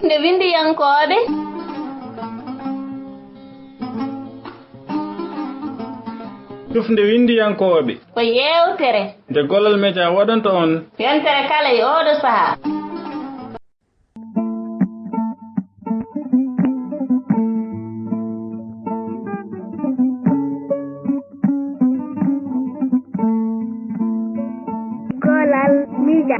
Tufnde windiyankoɓe. Tufnde windiyankoɓe Ko yewtere nde Gollal Media waɗanta on yontere kala e oɗo sahaa. Gollal Media.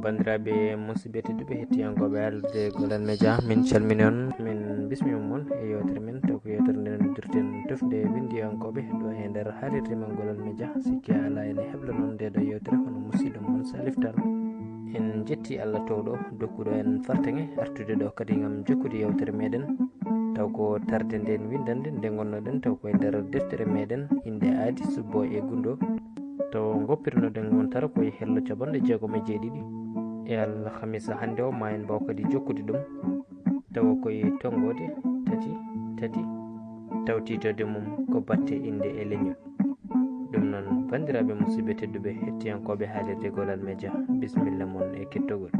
bandiraɓe musidɓe tedduɓe hettiyankoɓe haalirde Gollal Media, min calmini on, min bismi mon e yewtere men. Taw ko yewtere nde noddirten tufde windiyankoɓe ɗo e nder haalirde men Gollal Media. sikki ala ene hebla noon nde ɗo yewtere hono musidɗo mon Saliftal. En jetti Allah towɗo dokkuɗo en fartaŋe artude ɗo kadi gam jokkude yewtere meɗen. taw ko tarde nden windande nde gonnoɗen taw koye nder deftere meɗen Inɗe Aadi, Subboo e Gunndoo. taw goppirnoɗen gon tara koye hello capanɗe jeegom e jeeɗiɗi e alhamisa hande o ma en mbaw kadi jokkude ɗum tawa koye tonggode tati tawtitode mum ko batte inde e leñol. ɗum noon bandiraɓe musidɓe tedduɓe hettiyankoɓe haalirde Gollal Media, bisimilla mon e kettogol.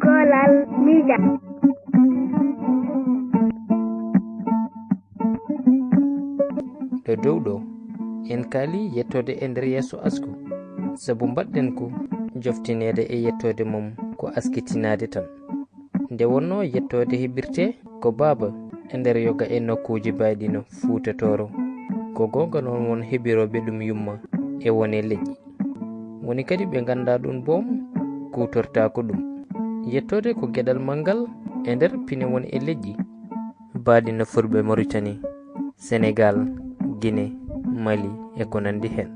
Gollal Media. ɗo dow ɗo en kaali yettode e nder yeeso asku, sabu mbaɗɗen ko joftinede e yettode mum ko askitinade tan. nde wonno yettode heɓirte ko baaba e nder yoga e nokkuji bayɗino Fuuta Tooro, ko gonga noon won heɓiroɓe ɗum yumma e wone leƴƴi, woni kadi ɓe ganda ɗum boom kutortako ɗum. yettode ko gueɗal mangal e nder pine woni e leƴƴi baɗino fulɓe Mauritanie, Sénégal, Guinée, Mali e ko nandi hen.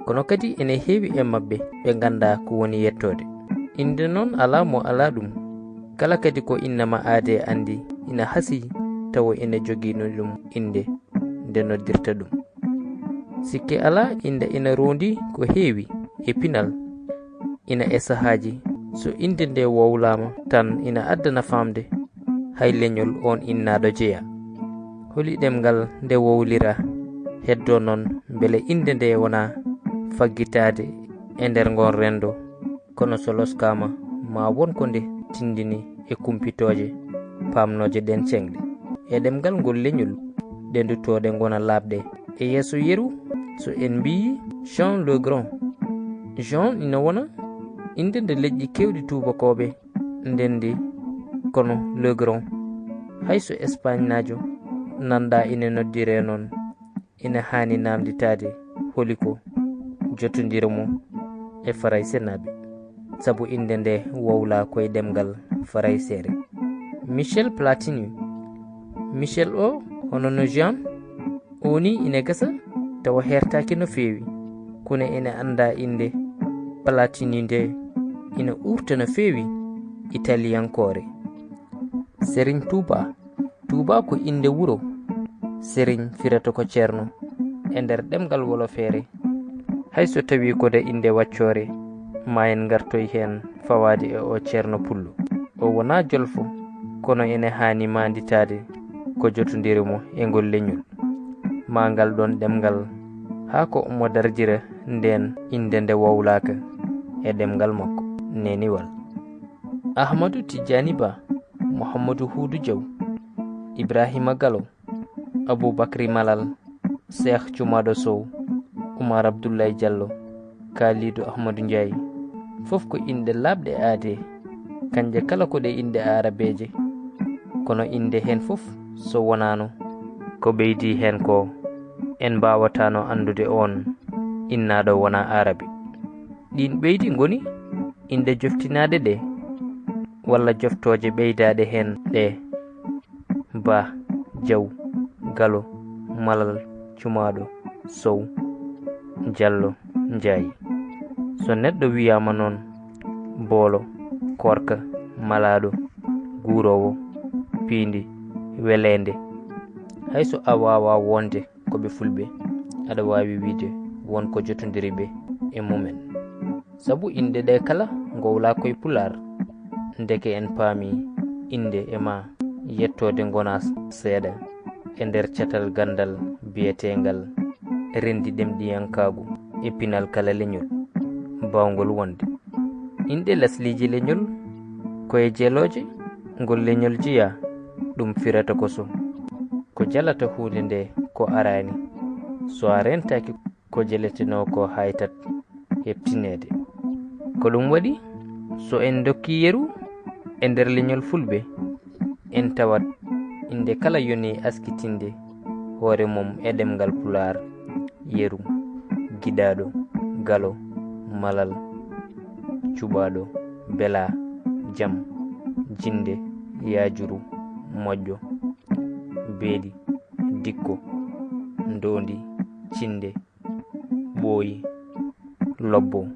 kono kadi ene heewi e mabɓe ɓe ganda ko woni yettode. inde noon ala mo ala ɗum, kala kadi ko innama aade andi ina hasi tawa ene joguino ɗum inde nde noddirta ɗum. sikki ala inde ina rondi ko heewi e pinal, ina e sahaji so inde nde wowlama tan ina addana famde hay leñol on innaɗo jeeya. holi ɗemgal nde wowlira heddo noon beele inde nde wona faggitade e nder ngon rendo, kono so loskama ma wonko nde tindini e kumpitoje pamnoje ɗen cengɗe. e ɗemgal ngol leñol ɗe duttode gona labɗe e yeeso yeru. so en mbi Jean le Grand, Jean ina wona inde nde leƴƴi kewɗi tubakoɓe ndendi, kono le Grand hayso Espagne najo nanda ina noddire noon ina hani namditade holi ko jotodira mo e Faraysé naɓe, sabu inde nde wowla koye ɗemgal Faraysére. Michel Platini, Michel o hono no Jean o ni ina gasa tawa hertaki no feewi, kono ene anda inde Platini nde ina urta no feewi italiyankore. Serigne Touba ko inde wuro. Serigne firata ko ceerno e nder ɗemgal wolofere. hayso tawi kode inde waccore ma en gartoy hen fawade e o ceerno pullo. o wona jolfo, kono ene hani manditade ko jotodiri mo e ngol leñol ma ngal ɗon ɗemgal ha ko omo darjira nden inde nde wowlaka e ɗemgal makko neniwal. Ahmadou Tidjani Ba, Mouhamadou Houdou Diaw, Ibrahima Gallo, Aboubacry Malal, Cheikh Thioumado Sow, Oumar Abdoulaye Diallo, Kalidou Ahmadou Ndiaye, fof ko inde labɗe aade, kanje kala ko ɗe inde arabeje, kono inde hen fof so wonano ko ɓeydi hen ko en mbawatano andude on innaɗo wona arabe. ɗin ɓeydi goni inde joftinade ɗe walla joftoje ɓeydade hen ɗe: Ba, Diaw, Gallo, Malal, Thioumado, Sow, Diallo, Ndiaye. so neɗɗo wiyama noon Boolo, Korka, Malaɗo, Guurowo, Piindi, Welende, hayso a wawa wonde koɓe fulɓe, aɗa wawi wiide wonko jotodiri ɓe e mumen, sabu inde ɗe kala gowla koye Pular. ndeke en paami inde e ma yettode gona seeɗa e nder catal gandal biyetengal rendi ɗemɗiyankagu e pinal kala leñol bawgol wonde. Inɗe lasliji leñol koye jeeloje ngol leñol jiya ɗum firata koso ko jalata hunde nde ko arani so a rentaki ko jeleteno ko haytat heptinede. Ko ɗum waɗi so en dokki yeru e nder leñol fulɓe en tawat inde kala yoni askitinde hoore mum e ɗemgal pular yeru, giɗaɗo, galo, malal, cuɓaɗo, bela, jam, jinde, yajuru, moƴƴo, beeɗi, dikko, ndondi, cinde, ɓooyi, lobbo,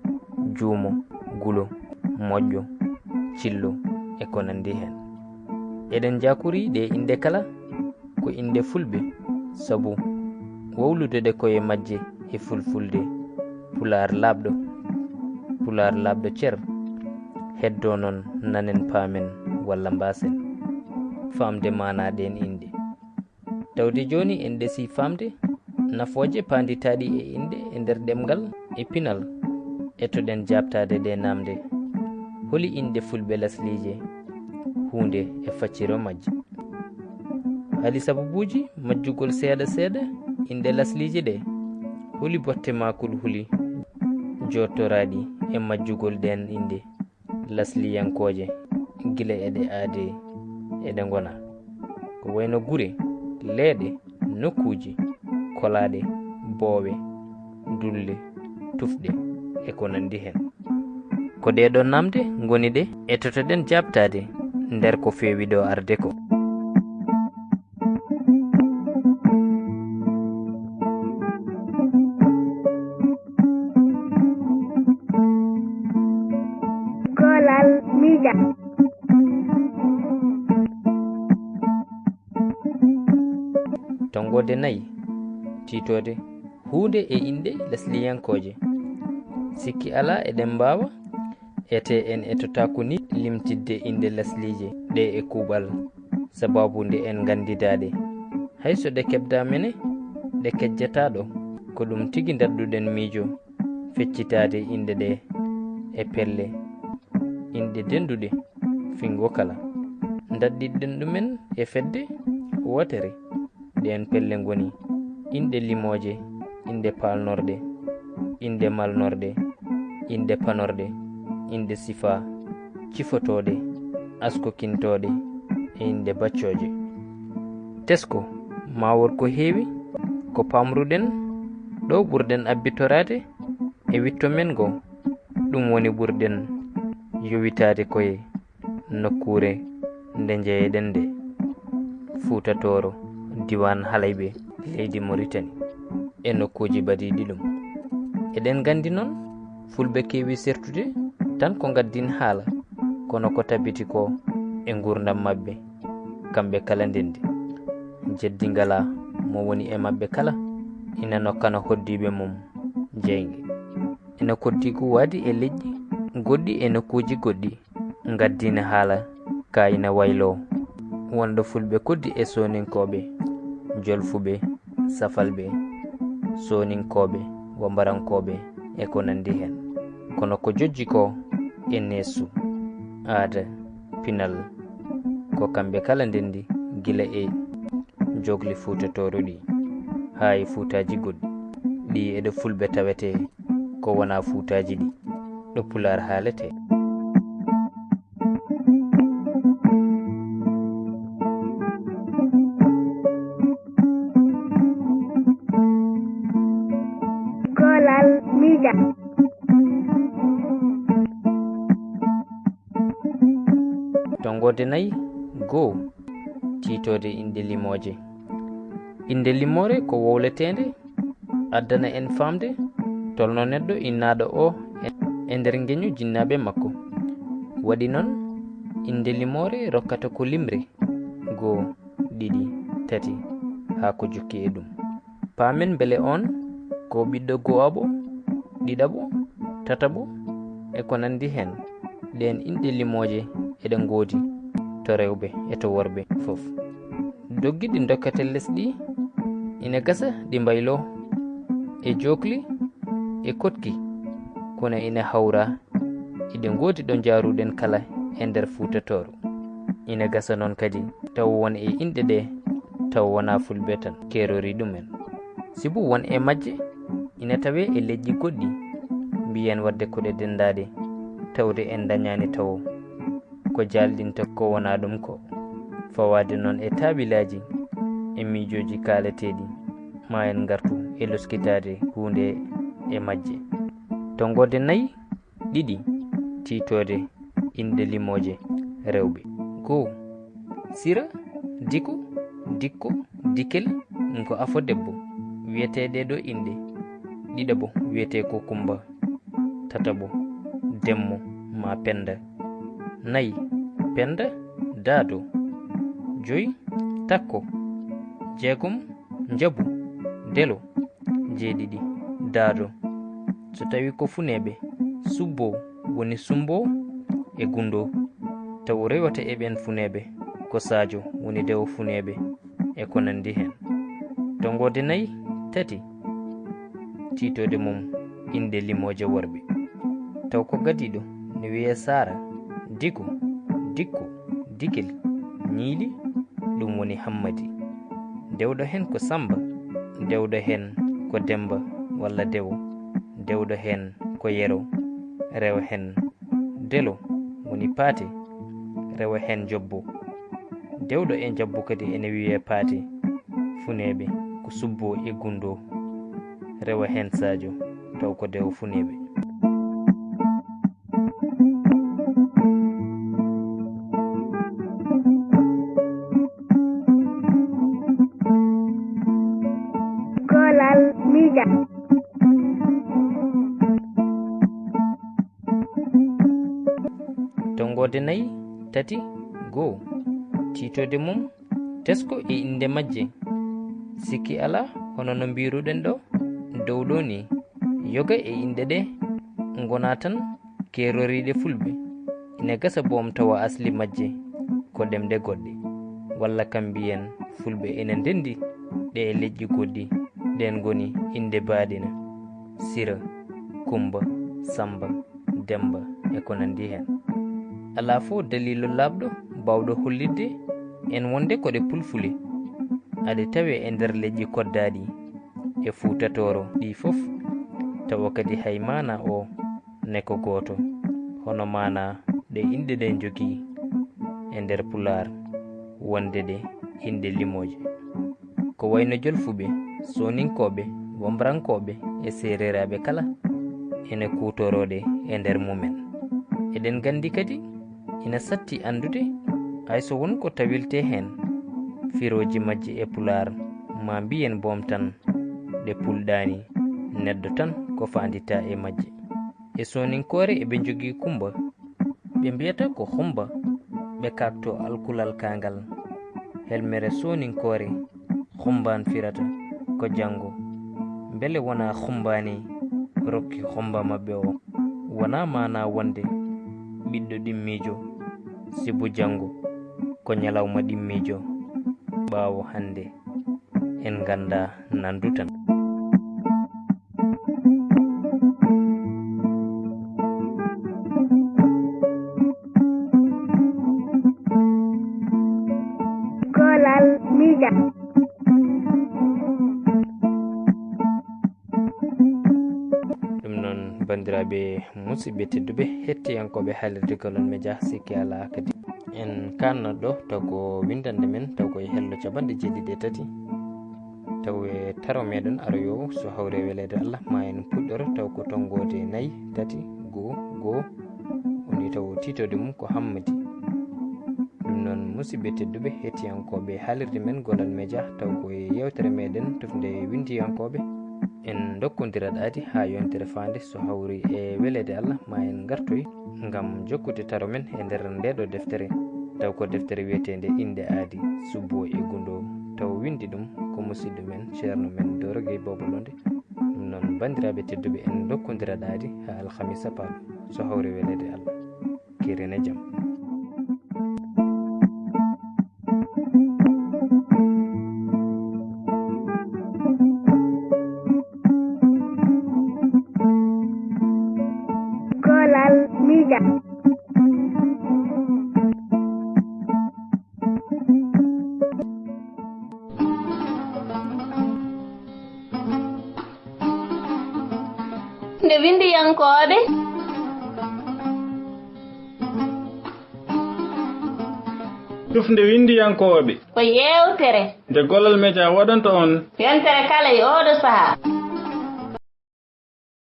juumo, gulo, moƴƴo, cillo e ko nandi hen. Eɗen jakuri ɗe inde kala ko inde fulɓe sabu wowlude de koye majje e fulfulde pular labɗo cer heddo non nanen paamen walla mbasen famde manaɗen inde. Tawde joni en ɗesi famde nafoje panditaɗi e inde e nder ɗemgal e pinal e to ɗen jabtade de namde holi inde fulɓe laslije hunde e facciro majje. Hali sababuji majjugol seeɗa seeɗa inde laslije ɗe holi botte makul huli jottoraɗi e majjugol ɗen inde lasliyankoje gila eɗe aade eɗe gona ko wayno gure, leeɗe, nokkuji, kolaɗe, boowe, dulle, tufɗe e ko nandi hen. Ko ɗeɗon namde goni ɗe e totoɗen jabtade nder ko fewi ɗo arde ko. Golal mida. Tongode nayi titode hunde e inde lasliyankoje sikki ala eɗen mbawa ete en etotako ni limtidde inde laslije ɗe e kuɓal sababu nde en gandidaɗe hayso ɗe keɓda mene ɗe kejjataɗo ko ɗum tigi dadduɗen miijo feccitade inde ɗe e pelle inɗe denduɗe fingo kala daddiɗen ɗumen e fedde wotere ɗen pelle goni inɗe limoje, inde palnorɗe, inde malnorɗe, inde panorɗe, inde sifa cifotoɗe, askokintoɗe e inde baccoje. Tesko mawor ko heewi ko pamruɗen ɗo ɓurɗen abbitorade e witto men go ɗum woni ɓurɗen yowitade koye nokkure nde jeeyeɗen nde Fuutatoro diwan halayɓe leydi Mauritanie e nokkuji badiɗi ɗum. Eɗen gandi noon fulɓe kewi sertude tan ko gaddin haala kono ko tabiti ko e gurdam mabɓe kamɓe kala ndendi jeddi ngala mo woni e mabɓe kala ina nokkana hoddiɓe mum jeyge ina koddigu waadi e leƴƴi goɗɗi e nokkuji goɗɗi gaddina haala ka ina waylo wonde fulɓe koddi e soninkoɓe jolfuɓe safalɓe soninkoɓe wambarankoɓe e ko nandi hen kono ko jojji ko e nesu aada pinal ko kamɓe kala ndendi gila e jogli fuutatoro ɗi ha e fuutaji goɗɗi ɗi eɗe fulɓe tawete ko wona fuutaji ɗi ɗo pular haalete. Golal mida. Tongode nayi goo titode inde limoje. Inde limore ko wowletende addana en famde tolno neɗɗo innaɗo o e nder geñu jinnaɓe makko waɗi noon inde limore rokkata ko limre 1 2 3 ha ko jokki e ɗum paamen beele on ko ɓiɗɗo go'aɓo ɗiɗaɓo tataɓo e ko nandi hen ɗen inɗe limoje eɗen goodi to rewɓe e to worɓe fof. Doggiɗi dokkatel lesɗi ina gasa ɗi mbaylo e jokli e kotki, kono ina hawra iɗen goodi ɗo jaruɗen kala e nder Fuutatoro. Ina gasa noon kadi taw won e inɗe ɗe taw wona fulɓe tan kerori ɗumen. Subboo won e majje ina tawe e leƴƴi goɗɗi mbiyen wadde koɗe dendade tawde en dañani taw ko jalɗinta ko wona ɗum ko, fawade noon e taabilaji e miijoji kaaleteɗi ma en gartu e luskitade hunde e majje. Tongode nayi ɗiɗi titode inɗe limoje rewɓe. 1 Sira, Diku, Dikko, Dikel ko afo debbo wiyeteɗe ɗo inɗe. ɗiɗabo wiyete ko Kumba. tatabo Demmo ma Penda. 4 Penda, Dado. 5 Takko. 6 Njabu, Delo. 7 Dado. So tawi ko funeɓe Subboo woni Sumboo e Gunndoo, taw rewata e ɓen funeɓe ko Sadio woni dewo funeɓe e ko nandi hen. Tongode nayi tati titode mum inɗe limoje worɓe, taw ko gadiɗo ne wiye Sara, Diku, Dikko, Dikel, Ñiili ɗum woni Hammadi. Dewɗo hen ko Samba, dewɗo hen ko Demba walla Dewo, dewɗo hen ko Yero, rewa hen Delo woni Paate, rewa hen Jobbo. Dewɗo e Jabbo kadi ene wiye Paate. Funeɓe ko Subboo e Gunndoo, rewa hen Sadio taw ko dewo funeɓe. Golal Mija. Tongode nayi tati 1 titode mum tesko e inde majje. Sikki ala hono no mbiruɗen ɗo dow ɗo ni, yoga e inɗe ɗe gona tan keroriɗe fulɓe. Ina gasa boom tawa asli majje ko ɗemɗe goɗɗe, walla kam mbiyen fulɓe ene ndendi ɗe e leƴƴi goɗɗi ɗen goni inde baadina: Sira, Kumba, Samba, Demba e ko nandi hen. Ala fo dalilu labɗo bawɗo hollidde en wonde koɗe pulfuli aɗe tawe e nder leƴƴi koddaɗi e Fuutatoro ɗi fof, tawa kadi hay mana o neko goto hono mana ɗe inɗe ɗe jogii e nder Pulaar wonde ɗe inɗe limoje. Ko wayno Jolfuɓe, Soninkoɓe, Wombrankoɓe e Sereraɓe kala ene kutorode e nder mumen. Eɗen gandi kadi ina satti andude hayso wonko tawilte hen firoji majje e Pulaar ma mbiyen boom tan ɗe pulɗani neɗɗo tan ko fandita e majje. E Soninkore eɓe jogii Kumba, ɓe mbiyata ko Humba, ɓe kakto alkulal kangal helmere Soninkore Humban firata ko jango. Bele wona Humbani rokki Humba mabɓe o, wona mana wonde ɓiɗɗo ɗimmijo Subboo jango ko nyalawma ɗimmijo ɓawo hande en ganda nandu tan. Golal Mija. ɗum noon bandiraɓe musidɓe tedduɓe hettiyankoɓe haalirde Golal Media, sikki ala kadi en kanno ɗo taw ko windande men taw koye hello capanɗe jeeɗiɗi e tati taw e taro meɗen aroyowo so hawre welede Allah ma en puɗɗoro taw ko tongode nayyi tati goo woni taw titode mum ko Hammadi. ɗum noon musidɓe tedduɓe hettiyankoɓe haalirde men Golal Media taw koye yewtere meɗen tufde windiyankoɓe en dokkodirat Aadi ha yontere fande so hawri e welede Allah ma en gartoy ngam jokkude taro men e nder ndeɗo deftere taw ko deftere wiyetende Inɗe Aadi Subboo e Gunndoo, taw windi ɗum ko musidɗo men ceerno men Dorogey Bobolonde. ɗum noon bandiraɓe tedduɓe en dokkodirat Aadi ha alhamisa paɗo so hawri welede Allah. Kirene jaam. Tufnde windiyankooɓe. Tufnde windiyankooɓe Ko yewtere nde Gollal Média waɗanta on yontere kala e oɗo sahaa.